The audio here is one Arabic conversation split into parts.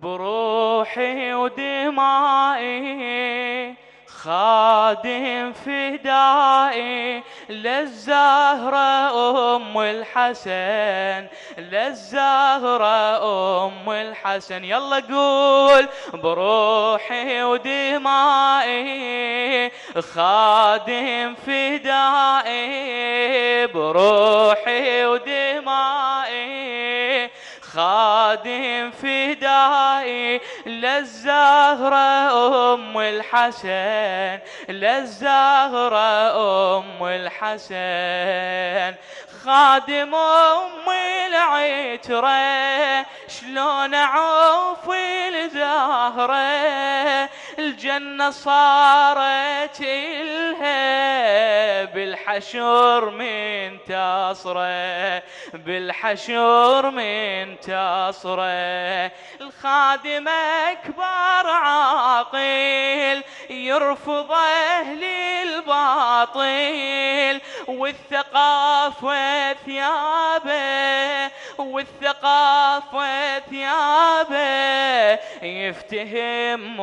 بروحي ودمائي خادم فدائي للزهرة أم الحسن، للزهرة أم الحسن. يلا قول بروحي ودمائي خادم فدائي، بروحي ودمائي خادم فدائي للزهرة أم الحسن، للزهرة أم الحسن. خادم أم العترة شلون أعوف الزهرة، الجنة صارت إلها بالحشر منتصرة، بالحشر منتصرة. الخادم أكبر عاقل يرفض أهل الباطل، والثقافة ثيابه، والثقافة ثيابه يفتهم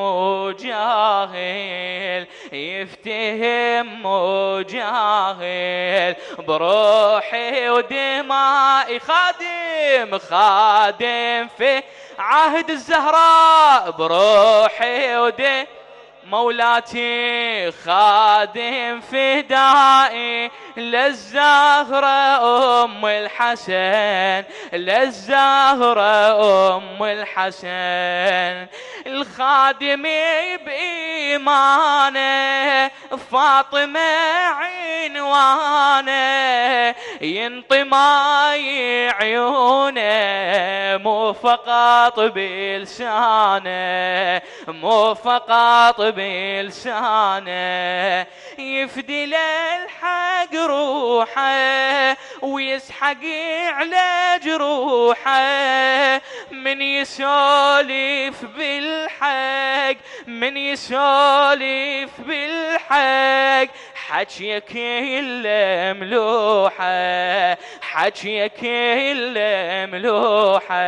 مجاهل، يفتهم مجاهل. بروحي ودمائي خادم، خادم في عهد الزهراء، بروحي ودمائي مولاتي خادم فدائي للزهرة أم الحسن، للزهرة أم الحسن. الخادم بإيمانه فاطمة عنوانه، ينطماي عيونه مو فقط بلسانه، مو فقط بلسانه. يفدي للحق روحه ويسحق على جروحه، من يسولف بالحق، من يسولف بالحق حجيك إلا ملوحة، حجيك إلا ملوحة.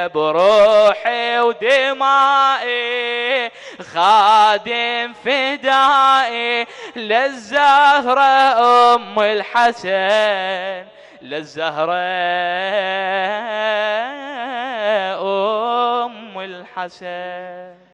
بروحي ودمائي خادم فدائي للزهرة أم الحسن، للزهرة أم الحسن.